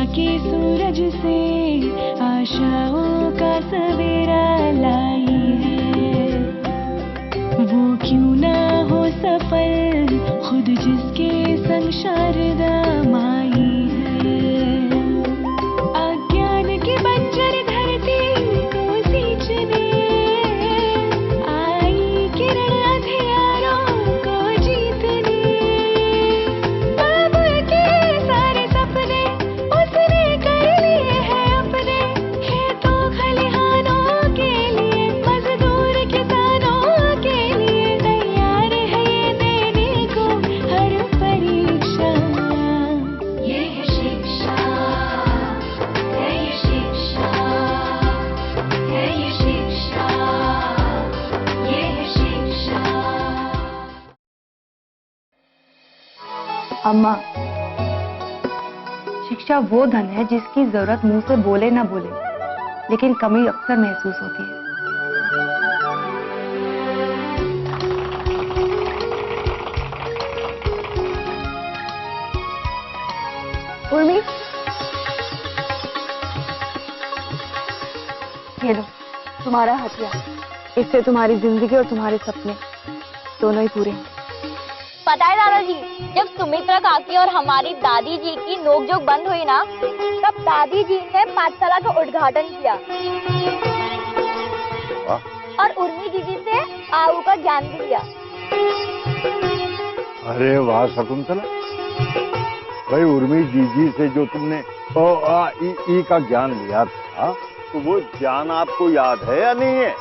के सूरज से आशाओं का सवेरा लाई है। वो क्यों ना हो सफल खुद जिसके संग शारदा माई है। अज्ञान की बंजर धरती को सींचने आई किरण अंधियारों को जीतने। बाबुल के सारे सपने उसने कर लिए हैं अपने। खेतों खलिहानों के लिए मजदूर किसानों के लिए तैयार है ये देने को हर परीक्षा। ये है शिक्षा, है ये शिक्षा, है ये शिक्षा, ये है शिक्षा। अम्मा, शिक्षा वो धन है जिसकी जरूरत मुंह से बोले ना बोले, लेकिन कमी अक्सर महसूस होती है। उर्मी, ये लो तुम्हारा हथियार। इससे तुम्हारी जिंदगी और तुम्हारे सपने दोनों ही पूरे हैं। पता है दादाजी, जब सुमित्रा काकी और हमारी दादी जी की नोकझोंक बंद हुई ना, तब दादी जी ने पाठशाला का उद्घाटन किया और उर्मी दीदी से आऊ का ज्ञान भी लिया। अरे वाह शकुंतला, भाई उर्मी जीजी से जो तुमने ओ आ ई का ज्ञान लिया था, तो वो ज्ञान आपको याद है या नहीं है?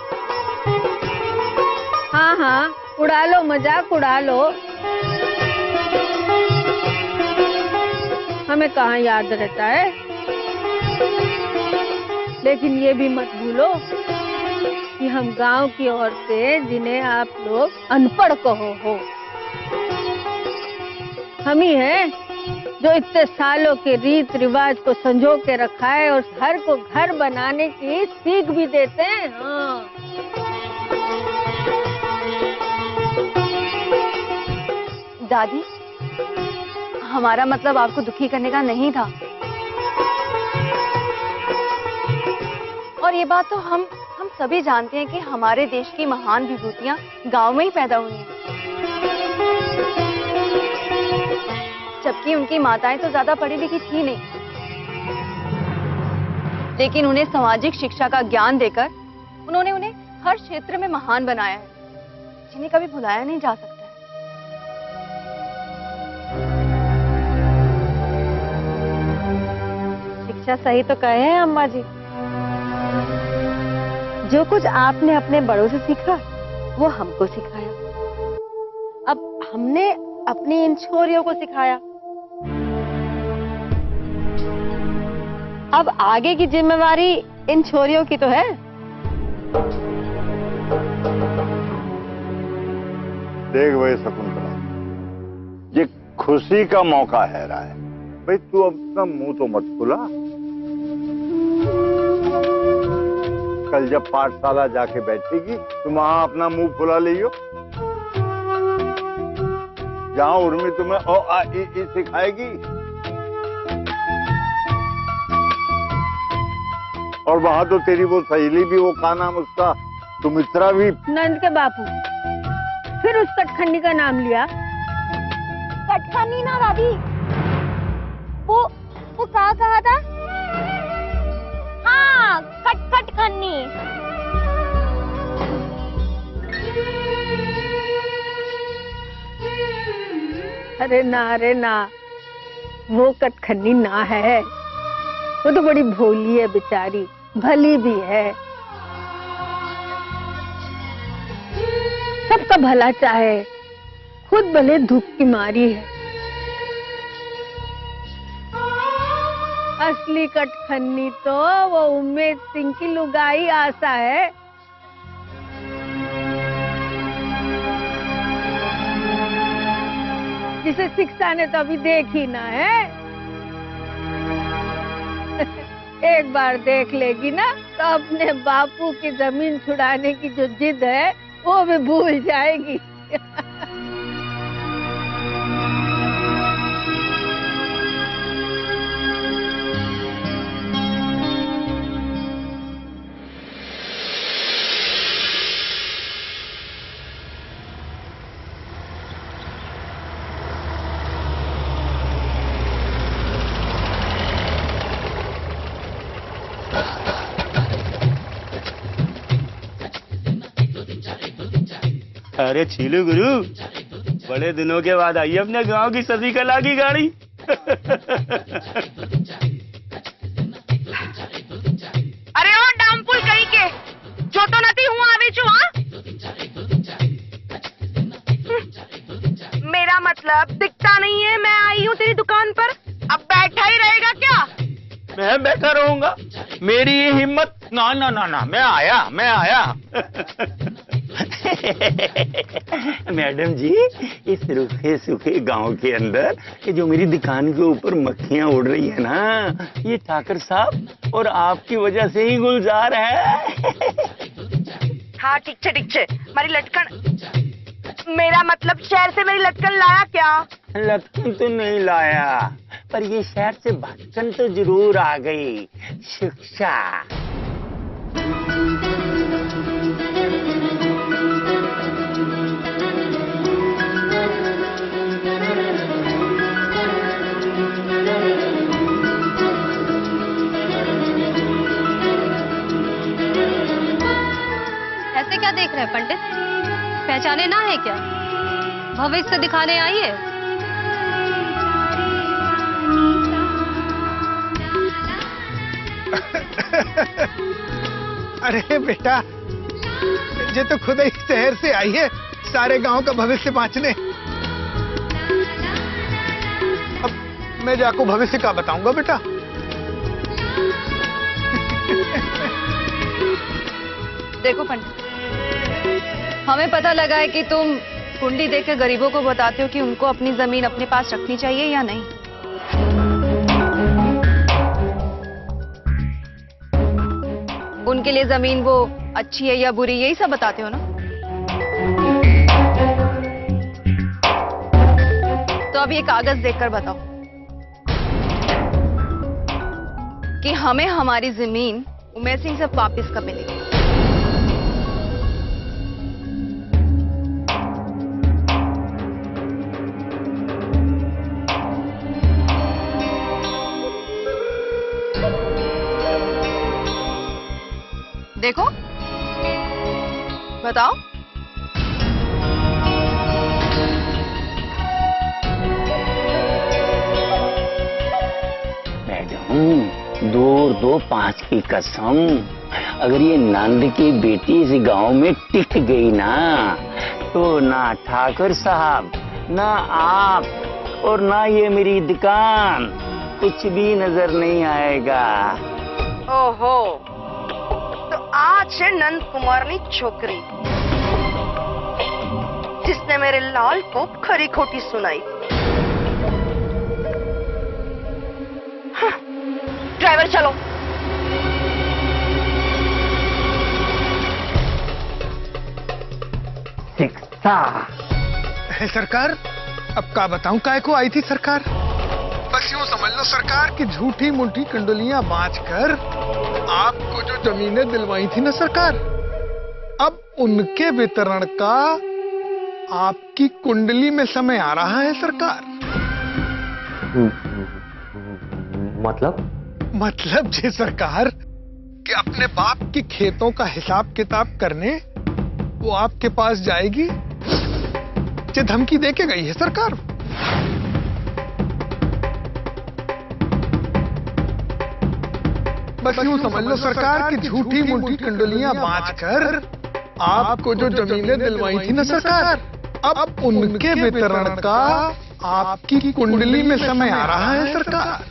हाँ हाँ, उड़ा लो मजाक, उड़ा लो। हमें कहाँ याद रहता है, लेकिन ये भी मत भूलो कि हम गांव की औरतें जिन्हें आप लोग अनपढ़ कहो हो, हम ही हैं जो इतने सालों के रीत रिवाज को संजो के रखा है और घर को घर बनाने की सीख भी देते हैं। हाँ। दादी, हमारा मतलब आपको दुखी करने का नहीं था, और ये बात तो हम सभी जानते हैं कि हमारे देश की महान विभूतियां गांव में ही पैदा हुई हैं, जबकि उनकी माताएं तो ज्यादा पढ़ी लिखी थी नहीं, लेकिन उन्हें सामाजिक शिक्षा का ज्ञान देकर उन्होंने उन्हें हर क्षेत्र में महान बनाया है, जिन्हें कभी भुलाया नहीं जा सकता। शिक्षा सही तो कहे हैं अम्मा जी। जो कुछ आपने अपने बड़ों से सीखा वो हमको सिखाया, अब हमने अपनी इन छोरियों को सिखाया। अब आगे की जिम्मेवारी इन छोरियों की तो है। देख भाई शकुंतला, ये खुशी का मौका है रहा है, भाई तू अपना मुंह तो मत खुला। कल जब पाठशाला जाके बैठेगी तुम वहां अपना मुंह फुला लियो, जहां उर्मी तुम्हें ओ आ ई सिखाएगी, और वहां तो तेरी वो सहेली भी, वो का नाम उसका, सुमित्रा भी। नंद के बापू, फिर उस कटखंडी का नाम लिया। कटखनी ना दादी, वो क्या कहा था? हाँ, कटखनी। अरे ना, वो कटखनी ना है, वो तो बड़ी भोली है बेचारी, भली भी है, सबका भला चाहे, खुद भले धूप की मारी है। असली कटखनी तो वो उम्मेद सिंह की लुगाई आशा है। जिसे शिक्षा ने तो अभी देखी ना है। एक बार देख लेगी ना तो अपने बापू की जमीन छुड़ाने की जो जिद है वो भी भूल जाएगी। अरे छीलू गुरु, बड़े दिनों के बाद आई अपने गांव की सती कला की गाड़ी। अरे ओ डामपुल कहीं के जो तो नती हूँ आवे छू। हाँ मेरा मतलब दिखता नहीं है, मैं आई हूँ तेरी दुकान पर, अब बैठा ही रहेगा क्या? मैं बैठा रहूंगा? मेरी ये हिम्मत? ना ना ना ना, मैं आया। मैडम जी, इस रूखे सूखे गांव के अंदर ये जो मेरी दुकान के ऊपर मक्खियां उड़ रही है ना, ये ठाकर साहब और आपकी वजह से ही गुलजार है। हाँ ठीक छे मारी लटकन, मेरा मतलब शहर से मेरी लटकन लाया क्या? लटकन तो नहीं लाया, पर ये शहर से भटकन तो जरूर आ गई, शिक्षा। ऐसे क्या देख रहे हैं पंडित? पहचाने ना है क्या? भविष्य दिखाने आई है? अरे बेटा, ये तो खुद ही शहर से आई है सारे गांव का भविष्य बांचने। अब मैं जाको भविष्य का बताऊंगा बेटा। देखो पंडित, हमें पता लगा है कि तुम कुंडी देकर गरीबों को बताते हो कि उनको अपनी जमीन अपने पास रखनी चाहिए या नहीं। उनके लिए जमीन वो अच्छी है या बुरी, यही सब बताते हो ना? तो अब ये कागज देखकर बताओ कि हमें हमारी जमीन उमेर सिंह से वापिस कब मिलेगी? देखो, बताओ। मैडम, 2 और 2 5 की कसम, अगर ये नंद की बेटी इस गांव में टिक गई ना, तो ना ठाकर साहब, ना आप और ना ये मेरी दुकान, कुछ भी नजर नहीं आएगा। ओहो, तो आज से नंद कुमारनी छोकरी जिसने मेरे लाल को खरी खोटी सुनाई। ड्राइवर चलो। शिक्षा। सरकार, अब का बताऊं काय को आई थी सरकार? बस यूं समझ लो सरकार कि झूठी मूठी कंडोलियां बांचकर आपको जो जमीनें दिलवाई थी ना सरकार, अब उनके वितरण का आपकी कुंडली में समय आ रहा है सरकार। मतलब जी सरकार कि अपने बाप के खेतों का हिसाब किताब करने वो आपके पास जाएगी, ये धमकी देके गई है सरकार। बस यूं समझ लो सरकार कि झूठी मूठी कंडोलियां बांचकर आपको जो जमीनें दिलवाई थी ना सरकार, अब उनके वितरण का आपकी कुंडली में समय आ रहा है सरकार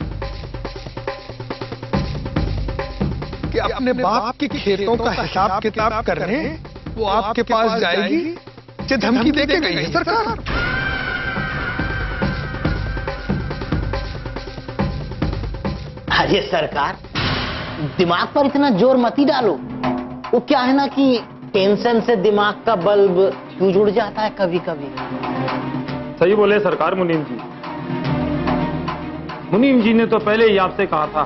कि अपने बाप के खेतों का हिसाब किताब करने वो आपके पास जाएगी, ये धमकी देके गई है सरकार। अरे सरकार, दिमाग पर इतना जोर मत ही डालो। वो क्या है ना कि टेंशन से दिमाग का बल्ब फ्यूज उड़ जाता है कभी कभी। सही बोले सरकार मुनीम जी। मुनीम जी ने तो पहले ही आपसे कहा था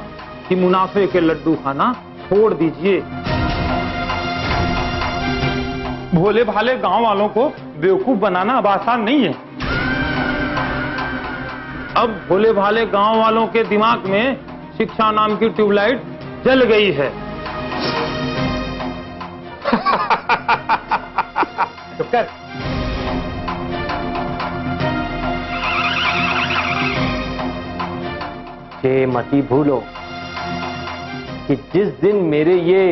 कि मुनाफे के लड्डू खाना छोड़ दीजिए। भोले भाले गांव वालों को बेवकूफ बनाना अब आसान नहीं है। अब भोले भाले गांव वालों के दिमाग में शिक्षा नाम की ट्यूबलाइट जल गई है। चुप कर। ये मती भूलो कि जिस दिन मेरे ये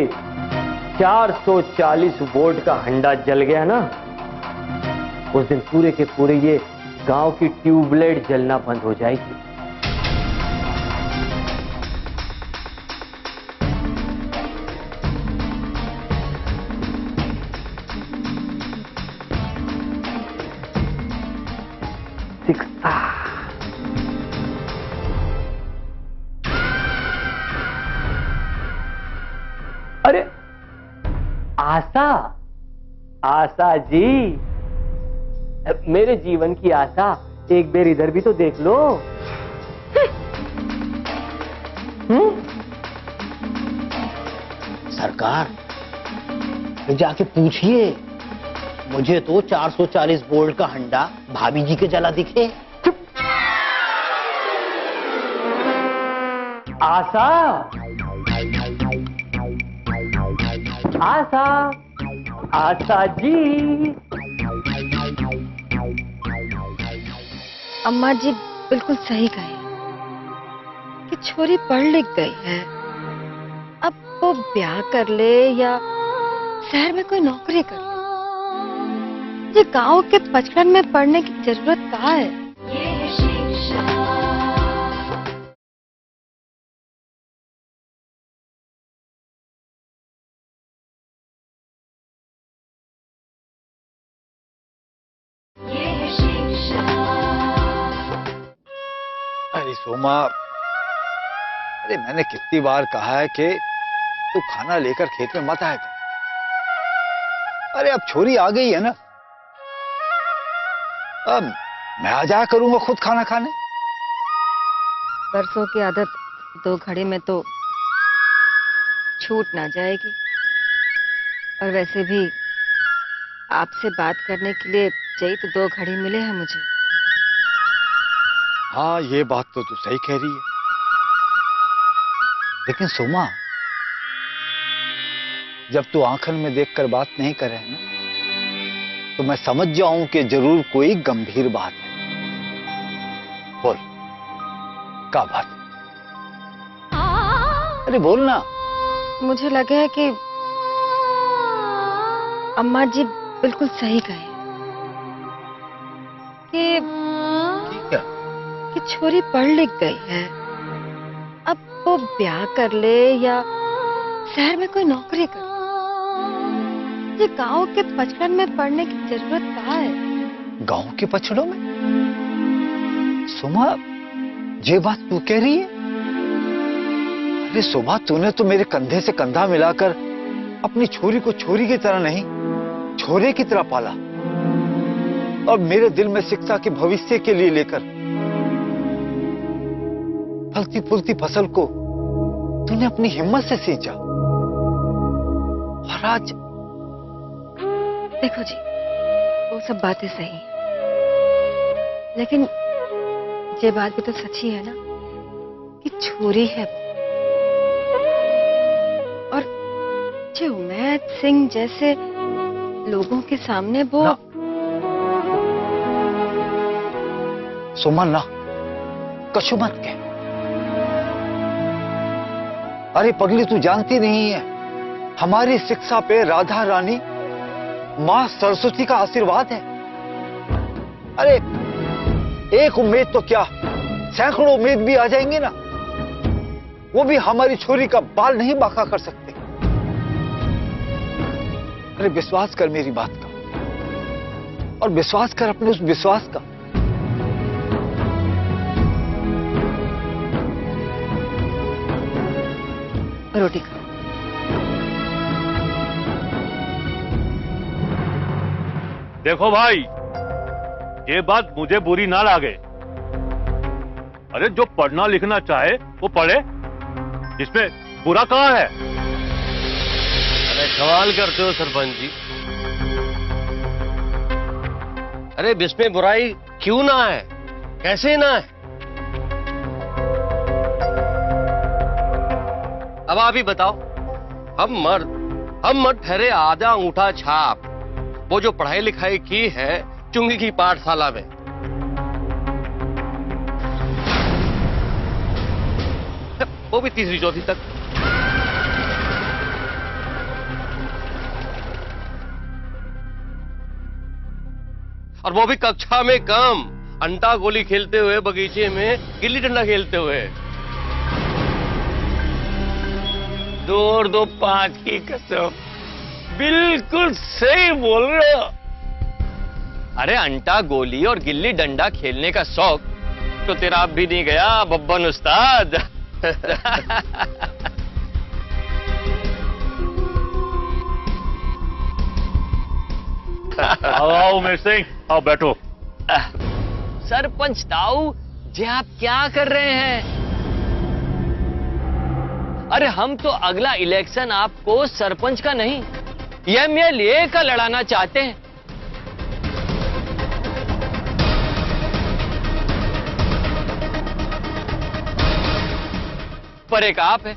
440 वोल्ट का हंडा जल गया ना, उस दिन पूरे के पूरे ये गांव की ट्यूबलाइट जलना बंद हो जाएगी। अरे आशा, आशा जी, मेरे जीवन की आशा, एक बेर इधर भी तो देख लो। सरकार जाके पूछिए, मुझे तो 440 वोल्ट का हंडा भाभी जी के जला दिखे। आशा, आशा, आशा जी। अम्मा जी बिल्कुल सही कहे कि छोरी पढ़ लिख गई है, अब वो ब्याह कर ले या शहर में कोई नौकरी कर ले, ये गांव के पचड़न में पढ़ने की जरूरत कहाँ है। अरे सोमा, अरे मैंने कितनी बार कहा है कि तू खाना लेकर खेत में मत आया कर। अरे अब छोरी आ गई है ना, अब मैं आ जाया करूंगा खुद खाना खाने। बरसों की आदत 2 घड़ी में तो छूट ना जाएगी, और वैसे भी आपसे बात करने के लिए यही तो 2 घड़ी मिले हैं मुझे। हाँ, ये बात तो तू सही कह रही है, लेकिन सोमा, जब तू आंखन में देखकर बात नहीं करे ना, तो मैं समझ जाऊं कि जरूर कोई गंभीर बात है। बोल, क्या बात? अरे बोल ना। मुझे लगे है कि अम्मा जी बिल्कुल सही कहे कि छोरी पढ़ लिख गई है, अब वो ब्याह कर ले या शहर में कोई नौकरी कर ले, ये गांव के पचड़न में पढ़ने की जरूरत कहाँ है। गांव के पचड़ों में? सुमा, ये बात तू कह रही है? अरे सुमा, तूने तो मेरे कंधे से कंधा मिलाकर अपनी छोरी को छोरी की तरह नहीं, छोरे की तरह पाला, और मेरे दिल में शिक्षा के भविष्य के लिए लेकर फलती फूलती फसल को तूने अपनी हिम्मत से सींचा, और आज देखो जी, वो सब बातें सही हैं, लेकिन ये बात भी तो सच्ची है ना कि छोरी है वो, और जो उमैद सिंह जैसे लोगों के सामने वो सुमन ना, कछु मत कह। अरे पगली, तू जानती नहीं है, हमारी शिक्षा पे राधा रानी मां सरस्वती का आशीर्वाद है। अरे एक उम्मीद तो क्या, सैकड़ों उम्मीद भी आ जाएंगे ना, वो भी हमारी छोरी का बाल नहीं बांका कर सकते। अरे विश्वास कर मेरी बात का, और विश्वास कर अपने उस विश्वास का। रोटी खा। देखो भाई, ये बात मुझे बुरी ना लगे। अरे जो पढ़ना लिखना चाहे वो पढ़े, इसमें बुरा कहाँ है? अरे सवाल करते हो सरपंच जी। अरे इसमें बुराई क्यों ना है, कैसे ना है? अब आप ही बताओ, हम मर्द ठहरे आधा अंगूठा छाप, वो जो पढ़ाई लिखाई की है चुंगी की पाठशाला में, वो भी तीसरी चौथी तक। और वो भी कक्षा में कम, अंटा गोली खेलते हुए, बगीचे में गिल्ली डंडा खेलते हुए। 2 और 2 5 की कसम, बिल्कुल सही बोल रहे हो। अरे अंटा गोली और गिल्ली डंडा खेलने का शौक तो तेरा अब भी नहीं गया बब्बन उस्ताद। आओ उमेश सिंह, आओ बैठो। सरपंच ताऊ जी, आप क्या कर रहे हैं? अरे हम तो अगला इलेक्शन आपको सरपंच का नहीं, एमएलए का लड़ाना चाहते हैं। पर एक आप है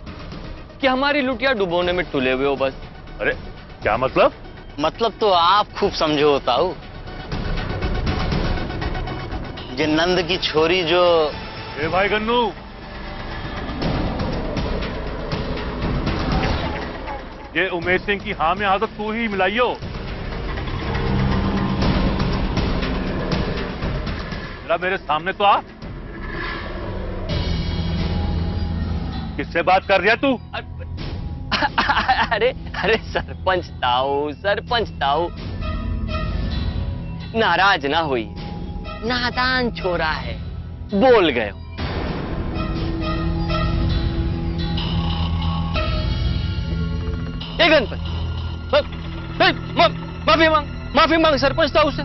कि हमारी लुटिया डुबोने में तुले हुए हो बस। अरे क्या मतलब? मतलब तो आप खूब समझो होता हूँ। ये नंद की छोरी जो... ए भाई गन्नू, ये उमेश सिंह की हाँ में हाँ तो तू ही मिलाइयो। जरा मेरे सामने तो आ। किससे बात कर रही है तू? अरे अरे सरपंच ताऊ नाराज ना हुई, नादान छोरा है, बोल गए हो। माफी मांग सरपंच ताऊ से।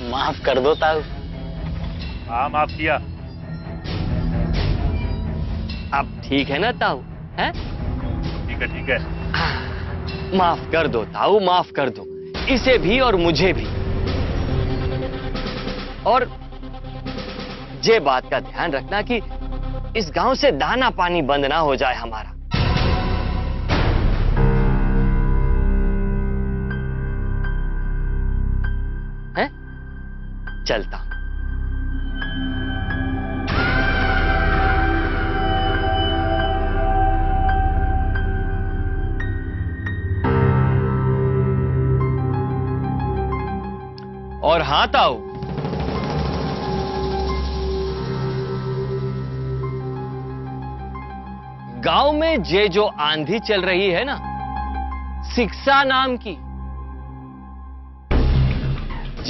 माफ कर दो ताऊ। हाँ माफ किया। अब ठीक है ना ताऊ? है ठीक है। माफ कर दो ताऊ, माफ कर दो, इसे भी और मुझे भी। और ये बात का ध्यान रखना कि इस गांव से दाना पानी बंद ना हो जाए हमारा। है? चलता हूं। और हाँ ताऊ, गांव में ये जो आंधी चल रही है ना, शिक्षा नाम की,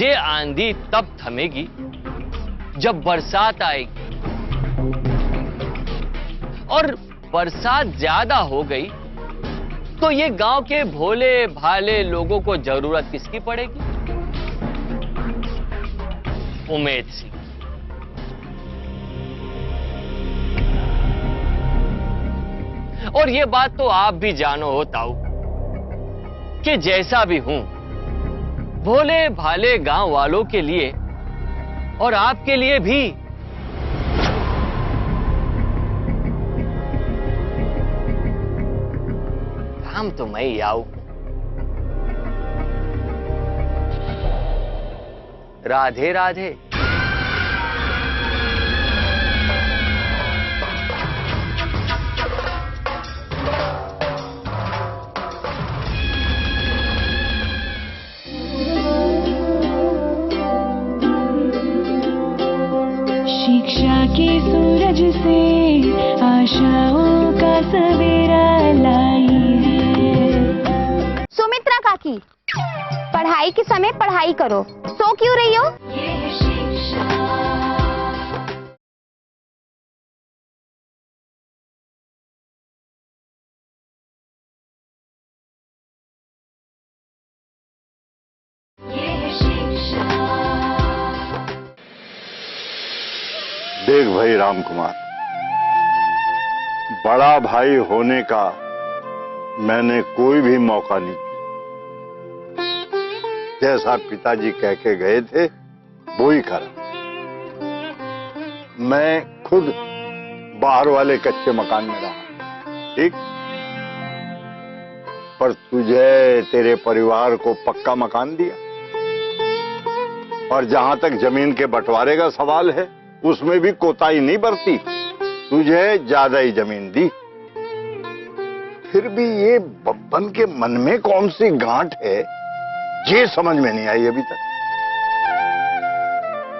ये आंधी तब थमेगी जब बरसात आएगी। और बरसात ज्यादा हो गई तो ये गांव के भोले भाले लोगों को जरूरत किसकी पड़ेगी? उमेश सिंह। और ये बात तो आप भी जानो हो ताऊ कि जैसा भी हूं, भोले भाले गांव वालों के लिए और आपके लिए भी काम तो मैं ही आऊं। राधे राधे। शिक्षा के सूरज से आशाओं का सवेरा लाई है। सुमित्रा काकी, पढ़ाई के समय पढ़ाई करो, सो क्यों रही हो? देख भाई राम कुमार, बड़ा भाई होने का मैंने कोई भी मौका नहीं किया। जैसा पिताजी कह के गए थे वो ही करा। मैं खुद बाहर वाले कच्चे मकान में रहा, ठीक, पर तुझे तेरे परिवार को पक्का मकान दिया। और जहां तक जमीन के बंटवारे का सवाल है, उसमें भी कोताही नहीं बरती, तुझे ज्यादा ही जमीन दी। फिर भी ये बब्बन के मन में कौन सी गांठ है, ये समझ में नहीं आई अभी तक।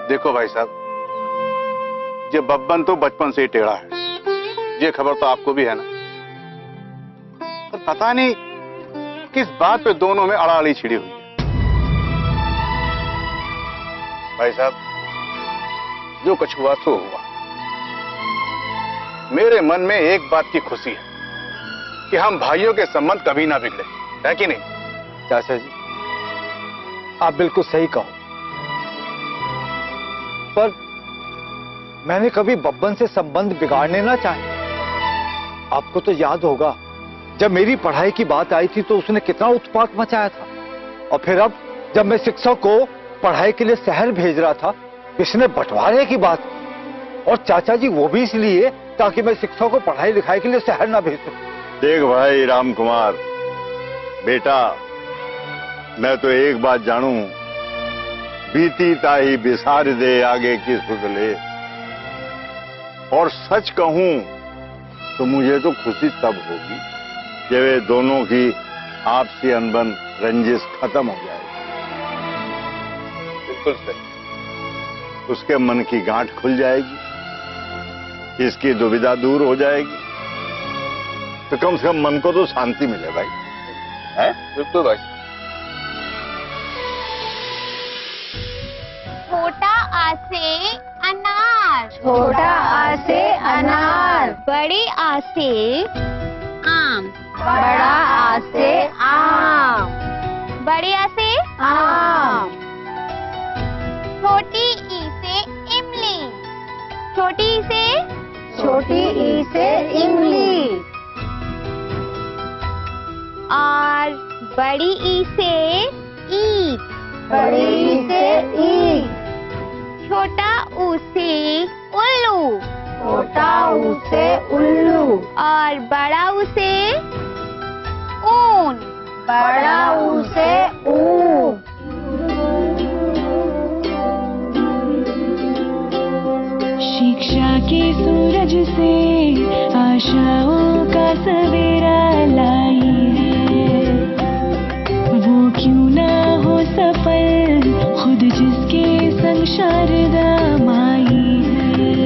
देखो भाई साहब, ये बब्बन तो बचपन से ही टेढ़ा है, ये खबर तो आपको भी है ना। पर पता नहीं किस बात पे दोनों में अड़ाअड़ी छिड़ी हुई है। भाई साहब, जो कुछ हुआ सो हुआ। मेरे मन में एक बात की खुशी है कि हम भाइयों के संबंध कभी ना बिगड़े, है कि नहीं? चाचा जी, आप बिल्कुल सही कहो, पर मैंने कभी बब्बन से संबंध बिगाड़ने ना चाहे। आपको तो याद होगा, जब मेरी पढ़ाई की बात आई थी तो उसने कितना उत्पात मचाया था। और फिर अब जब मैं शिक्षक को पढ़ाई के लिए शहर भेज रहा था, इसने बंटवारे की बात की। और चाचा जी, वो भी इसलिए ताकि मैं शिक्षक को पढ़ाई लिखाई के लिए शहर ना भेज सकूं। देख भाई राम कुमार, बेटा, मैं तो एक बात जानूं, बीती ताही बिसार दे आगे की सुध ले। और सच कहूं तो मुझे तो खुशी तब होगी जब वे दोनों की आपसी अनबन रंजिश खत्म हो जाएगी। बिल्कुल सही। उसके मन की गांठ खुल जाएगी, इसकी दुविधा दूर हो जाएगी, तो कम से कम मन को तो शांति मिले भाई, है? बिल्कुल भाई। छोटा आ से अनार, छोटा आ से अनार, बड़े आ से आम, बड़ा आ से आम, बड़े आ से आम, छोटी ई से इमली, छोटी ई से छोटी ई से इमली, और बड़ी ई से ईख, बड़ी ई से ईख, छोटा ऊ से उल्लू, छोटा ऊ से उल्लू, और बड़ा ऊ से ऊन, बड़ा ऊ से ऊन। शिक्षा के सूरज से आशाओं का सवेरा लाई है, वो क्यों ना हो सफल खुद जिसके संग शारदा माई है।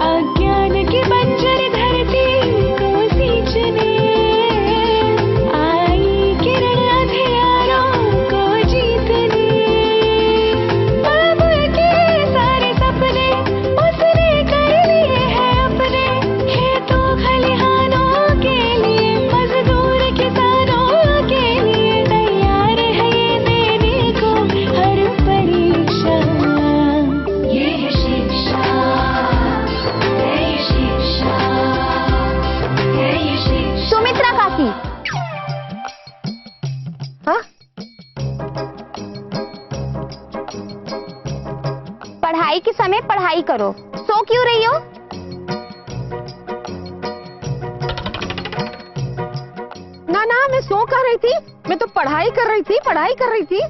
अज्ञान की बंजर धरती को सींचने आई किरण अंधियारों को जीतने, अब के सारे सपने उसने कर लिए हैं अपने, खेतों खलिहानों के लिए, मजदूर किसानों के लिए, तैयार है ये देने को हर परीक्षा। ये है शिक्षा, है ये शिक्षा, है ये शिक्षा। सुमित्रा काकी, हाँ? पढ़ाई के समय पढ़ाई करो, सो क्यों रही हो? ना ना, मैं सो कर रही थी, मैं तो पढ़ाई कर रही थी, पढ़ाई कर रही थी।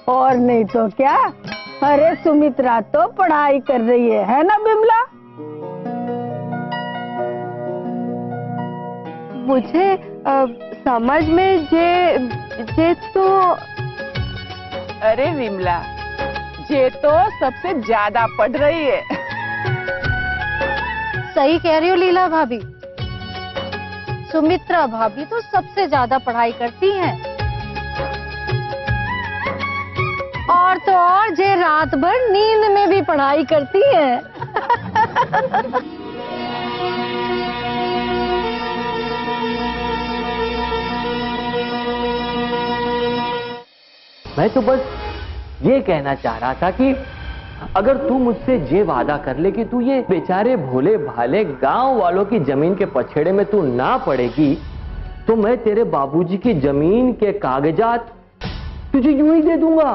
और नहीं तो क्या, अरे सुमित्रा तो पढ़ाई कर रही है ना बिमला? मुझे समझ में जे तो अरे विमला, ये तो सबसे ज्यादा पढ़ रही है। सही कह रही हो लीला भाभी, सुमित्रा भाभी तो सबसे ज्यादा पढ़ाई करती हैं। और तो और जे रात भर नींद में भी पढ़ाई करती हैं। मैं तो बस ये कहना चाह रहा था कि अगर तू मुझसे ये वादा कर ले कि तू ये बेचारे भोले भाले गांव वालों की जमीन के पछेड़े में तू ना पड़ेगी, तो मैं तेरे बाबूजी की जमीन के कागजात तुझे यूं ही दे दूंगा।